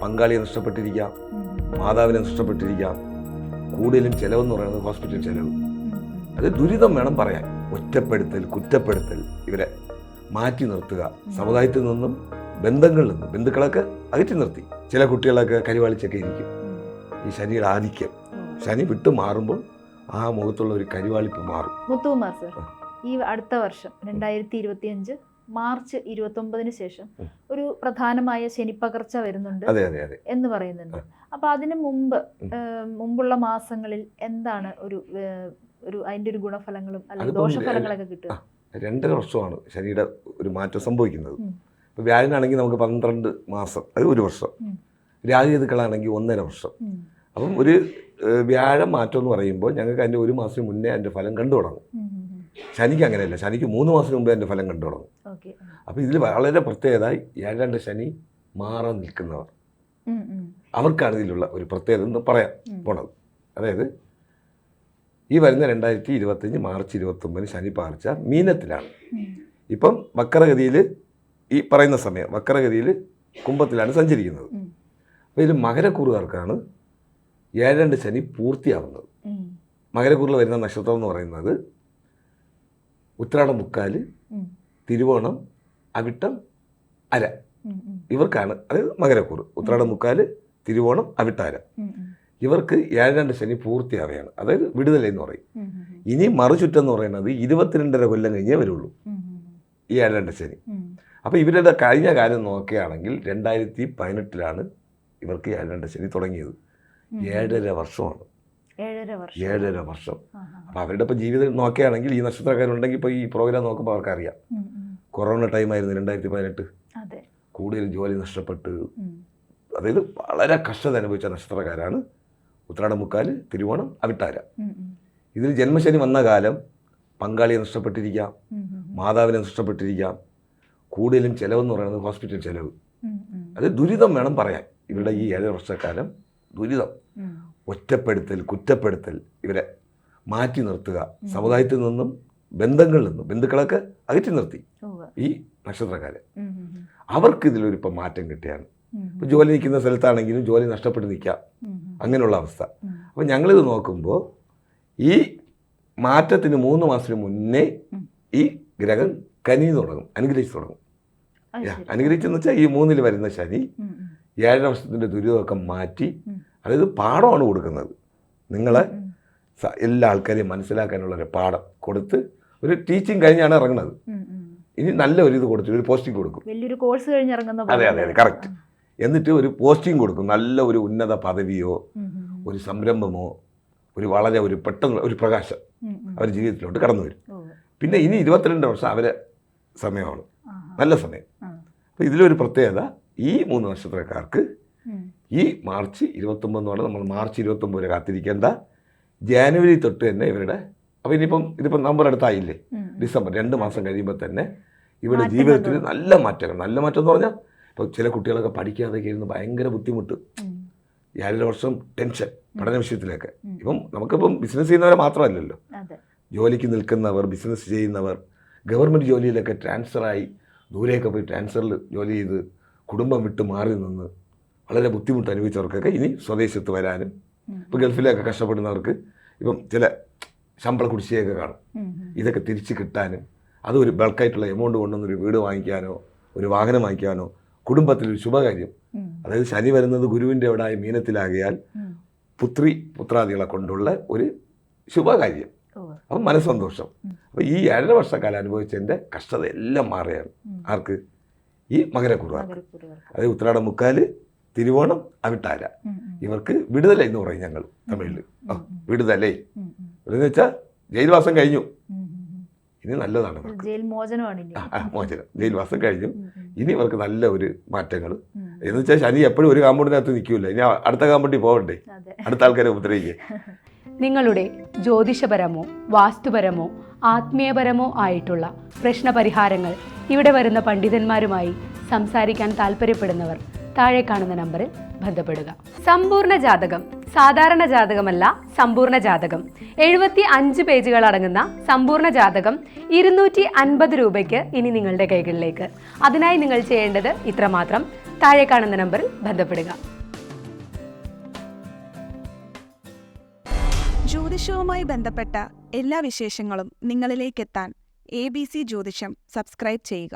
പങ്കാളിയെ നഷ്ടപ്പെട്ടിരിക്കാം, മാതാവിനെ നഷ്ടപ്പെട്ടിരിക്കാം. കൂടുതലും ചിലവെന്ന് പറയുന്നത് ഹോസ്പിറ്റൽ ചിലവ്. അത് ദുരിതം വേണം പറയാൻ. ഒറ്റപ്പെടുത്തൽ, കുറ്റപ്പെടുത്തൽ, ഇവരെ മാറ്റി നിർത്തുക, സമുദായത്തിൽ നിന്നും ബന്ധങ്ങളിൽ നിന്നും ബന്ധുക്കളൊക്കെ അകറ്റി നിർത്തി. ചില കുട്ടികളൊക്കെ കരിവാളിച്ചൊക്കെ ഇരിക്കും. ഈ ശനിയുടെ ആധിക്യം, ശനി വിട്ടു മാറുമ്പോൾ ആ മുഖത്തുള്ള ഒരു കരിവാളിപ്പ് മാറും. മുത്തുകുമാർ സർ, ഈ അടുത്ത വർഷം 2025 മാർച്ച് 29 ശേഷം ഒരു പ്രധാനമായ ശനിപ്പകർച്ച വരുന്നുണ്ട് എന്ന് പറയുന്നുണ്ട്. അപ്പൊ അതിന് മുമ്പുള്ള മാസങ്ങളിൽ എന്താണ് ഒരു അതിന്റെ ഒരു ഗുണഫലങ്ങളും അല്ലെങ്കിൽ ദോഷഫലങ്ങളൊക്കെ കിട്ടുക? 2.5 വർഷമാണ് ശനിയുടെ ഒരു മാറ്റം സംഭവിക്കുന്നത്. ഇപ്പൊ വ്യാഴനാണെങ്കിൽ നമുക്ക് 12 മാസം, അത് 1 വർഷം. രാജകേതുക്കളാണെങ്കിൽ 1.5 വർഷം. അപ്പം ഒരു വ്യാഴം മാറ്റം എന്ന് പറയുമ്പോൾ ഞങ്ങൾക്ക് അതിൻ്റെ 1 മാസം മുന്നേ അതിൻ്റെ ഫലം കണ്ടു തുടങ്ങും. ശനിക്ക് അങ്ങനെയല്ല, ശനിക്ക് 3 മാസം മുമ്പേ അതിൻ്റെ ഫലം കണ്ടു തുടങ്ങും. അപ്പോൾ ഇതിൽ വളരെ പ്രത്യേകത, ഏഴാണ്ട് ശനി മാറാൻ നിൽക്കുന്നവർ, അവർക്കാണ് ഇതിലുള്ള ഒരു പ്രത്യേകത എന്ന് പറയാൻ പോണത്. അതായത് ഈ വരുന്ന 2025 മാർച്ച് 29 ശനി പകർച്ച മീനത്തിലാണ്. ഇപ്പം വക്രഗതിയിൽ ഈ പറയുന്ന സമയം വക്രഗതിയിൽ കുംഭത്തിലാണ് സഞ്ചരിക്കുന്നത്. അപ്പോൾ ഇതിൽ മകരക്കൂറുകാർക്കാണ് ഏഴാണ്ട് ശനി പൂർത്തിയാവുന്നത്. മകരക്കൂറിൽ വരുന്ന നക്ഷത്രം എന്ന് പറയുന്നത് ഉത്രാടം, മുക്കാല്, തിരുവോണം, അവിട്ടം, അര. ഇവർക്കാണ്, അതായത് മകരക്കൂറ്, ഉത്രാടം, മുക്കാല്, തിരുവോണം, അവിട്ടാര. ഇവർക്ക് ഏഴാണ്ട് ശനി പൂർത്തിയാവുകയാണ്. അതായത് വിടുതലെന്ന് പറയും. ഇനി മറുചുറ്റം എന്ന് പറയുന്നത് 22.5 കൊല്ലം കഴിഞ്ഞേ വരുള്ളൂ ഈ ഏഴാണ്ട് ശനി. അപ്പോൾ ഇവരുടെ കഴിഞ്ഞ കാലം നോക്കുകയാണെങ്കിൽ 2018 ഇവർക്ക് ഏഴാണ്ട് ശനി തുടങ്ങിയത്. 7.5 വർഷമാണ്. 7.5 വർഷം. അപ്പോൾ അവരുടെ ഇപ്പോൾ ജീവിതം നോക്കുകയാണെങ്കിൽ ഈ നക്ഷത്രക്കാരുണ്ടെങ്കിൽ ഇപ്പോൾ ഈ പ്രോഗ്രാം നോക്കുമ്പോൾ അവർക്കറിയാം. കൊറോണ ടൈമായിരുന്നു 2018. കൂടുതൽ ജോലി നഷ്ടപ്പെട്ട്, അതായത് വളരെ കഷ്ടത അനുഭവിച്ച നക്ഷത്രക്കാരാണ് ഉത്രാടം, മുക്കാല്, തിരുവോണം, അവിട്ടാര. ഇതിൽ ജന്മശനി വന്ന കാലം പങ്കാളിയെ നഷ്ടപ്പെട്ടിരിക്കാം, മാതാവിനെ നഷ്ടപ്പെട്ടിരിക്കാം. കൂടുതലും ചിലവെന്ന് പറയുന്നത് ഹോസ്പിറ്റൽ ചിലവ്. അത് ദുരിതം വേണം പറയാൻ. ഇവരുടെ ഈ 7 വർഷക്കാലം ദുരിതം. ഒറ്റപ്പെടുത്തൽ, കുറ്റപ്പെടുത്തൽ, ഇവരെ മാറ്റി നിർത്തുക, സമുദായത്തിൽ നിന്നും ബന്ധങ്ങളിൽ നിന്നും ബന്ധുക്കളൊക്കെ അകറ്റി നിർത്തി ഈ നക്ഷത്രക്കാരെ. അവർക്ക് ഇതിലൊരു ഇപ്പം മാറ്റം കിട്ടിയാണ്. ഇപ്പം ജോലി നിൽക്കുന്ന സ്ഥലത്താണെങ്കിലും ജോലി നഷ്ടപ്പെട്ട് നിൽക്കാം, അങ്ങനെയുള്ള അവസ്ഥ. അപ്പം ഞങ്ങളിത് നോക്കുമ്പോൾ ഈ മാറ്റത്തിന് 3 മാസത്തിന് മുന്നേ ഈ ഗ്രഹം കനിഞ്ഞു തുടങ്ങും, അനുഗ്രഹിച്ചു തുടങ്ങും. അനുഗ്രഹിച്ചെന്ന് വെച്ചാൽ ഈ 3-ൽ വരുന്ന ശനി 7 വർഷത്തിൻ്റെ ദുരിതമൊക്കെ മാറ്റി, അതായത് പാഠമാണ് കൊടുക്കുന്നത്. നിങ്ങളെ എല്ലാ ആൾക്കാരെയും മനസ്സിലാക്കാനുള്ളൊരു പാഠം കൊടുത്ത് ഒരു ടീച്ചിങ് കഴിഞ്ഞാണ് ഇറങ്ങുന്നത്. ഇനി നല്ല ഒരു ഇത് കൊടുത്തിട്ട് ഒരു പോസ്റ്റിംഗ് കൊടുക്കും. വലിയൊരു കോഴ്സ് കഴിഞ്ഞ് ഇറങ്ങുന്ന. അതെ, കറക്റ്റ്. എന്നിട്ട് ഒരു പോസ്റ്റിംഗ് കൊടുക്കും. നല്ല ഒരു ഉന്നത പദവിയോ ഒരു സംരംഭമോ വളരെ ഒരു പെട്ടെന്ന് ഒരു പ്രകാശം അവർ ജീവിതത്തിലോട്ട് കടന്നു വരും. പിന്നെ ഇനി 22 വർഷം അവരെ സമയമാണ്, നല്ല സമയം. അപ്പോൾ ഇതിലൊരു പ്രത്യേകത, ഈ 3 നക്ഷത്രക്കാർക്ക് ഈ മാർച്ച് 29 നമ്മൾ മാർച്ച് 29 വരെ കാത്തിരിക്കേണ്ട. ജാനുവരി തൊട്ട് തന്നെ ഇവരുടെ, അപ്പോൾ ഇതിപ്പം നവംബർ അടുത്തായില്ലേ, ഡിസംബർ 2 മാസം കഴിയുമ്പോൾ തന്നെ ഇവരുടെ ജീവിതത്തിൽ നല്ല മാറ്റങ്ങൾ. നല്ല മാറ്റം എന്ന് പറഞ്ഞാൽ ഇപ്പോൾ ചില കുട്ടികളൊക്കെ പഠിക്കാതൊക്കെ ഇരുന്ന് ഭയങ്കര ബുദ്ധിമുട്ട്, 7 വർഷം ടെൻഷൻ പഠന വിഷയത്തിലേക്ക്. ഇപ്പം നമുക്കിപ്പം ബിസിനസ് ചെയ്യുന്നവരെ മാത്രമല്ലല്ലോ, ജോലിക്ക് നിൽക്കുന്നവർ, ബിസിനസ് ചെയ്യുന്നവർ, ഗവൺമെൻറ് ജോലിയിലൊക്കെ ട്രാൻസ്ഫറായി ദൂരെയൊക്കെ പോയി ട്രാൻസ്ഫറിൽ ജോലി ചെയ്ത് കുടുംബം വിട്ട് മാറി നിന്ന് വളരെ ബുദ്ധിമുട്ട് അനുഭവിച്ചവർക്കൊക്കെ ഇനി സ്വദേശത്ത് വരാനും, ഇപ്പോൾ ഗൾഫിലൊക്കെ കഷ്ടപ്പെടുന്നവർക്ക് ഇപ്പം ചില ശമ്പള കുടിശ്ശികയൊക്കെ കാണും, ഇതൊക്കെ തിരിച്ച് കിട്ടാനും, അതൊരു ബൾക്കായിട്ടുള്ള എമൗണ്ട് കൊണ്ടുവന്നൊരു വീട് വാങ്ങിക്കാനോ ഒരു വാഹനം വാങ്ങിക്കാനോ, കുടുംബത്തിലൊരു ശുഭകാര്യം. അതായത് ശനി വരുന്നത് ഗുരുവിൻ്റെ അവിടായ മീനത്തിലാകിയാൽ പുത്രാദികളെ കൊണ്ടുള്ള ഒരു ശുഭകാര്യം. അപ്പം മനസ്സന്തോഷം. അപ്പോൾ ഈ 7 വർഷക്കാലം അനുഭവിച്ചതിൻ്റെ കഷ്ടത എല്ലാം മാറുകയാണ്. ആർക്ക്? ഈ മകരക്കൂറുകാർക്ക്. അതായത് ഉത്രാടം, മുക്കാല്, തിരുവോണം, അവിട്ടാര. ഇവർക്ക് വിടുതലേ എന്ന് പറയും ഞങ്ങൾ തമിഴിൽ. വിടുതലേ എന്ന് വെച്ചാൽ ജയിൽവാസം കഴിഞ്ഞു, ഇനി നല്ലതാണ് മോചനം. ജയിൽവാസം കഴിഞ്ഞു, ഇനി ഇവർക്ക് നല്ല ഒരു മാറ്റങ്ങൾ. എന്ന് വെച്ചാൽ ശനി എപ്പോഴും ഒരു കാമ്പൗണ്ടിനകത്ത് നിൽക്കില്ല, ഇനി അടുത്ത കാമ്പൗണ്ടിൽ പോകണ്ടേ, അടുത്ത ആൾക്കാരെ ഉപദ്രവിക്കുക. നിങ്ങളുടെ ജ്യോതിഷപരമോ വാസ്തുപരമോ ആത്മീയപരമോ ആയിട്ടുള്ള പ്രശ്നപരിഹാരങ്ങൾ ഇവിടെ വരുന്ന പണ്ഡിതന്മാരുമായി സംസാരിക്കാൻ താല്പര്യപ്പെടുന്നവർ താഴെ കാണുന്ന നമ്പറിൽ ബന്ധപ്പെടുക. സമ്പൂർണ്ണ ജാതകം സാധാരണ ജാതകമല്ല, സമ്പൂർണ്ണ ജാതകം. 75 പേജുകൾ അടങ്ങുന്ന സമ്പൂർണ്ണ ജാതകം 250 രൂപയ്ക്ക് ഇനി നിങ്ങളുടെ കൈകളിലേക്ക്. അതിനായി നിങ്ങൾ ചെയ്യേണ്ടത് ഇത്രമാത്രം: താഴെ കാണുന്ന നമ്പറിൽ ബന്ധപ്പെടുക. ജ്യോതിഷവുമായി ബന്ധപ്പെട്ട എല്ലാ വിശേഷങ്ങളും നിങ്ങളിലേക്കെത്താൻ ABC ജ്യോതിഷം സബ്സ്ക്രൈബ് ചെയ്യുക.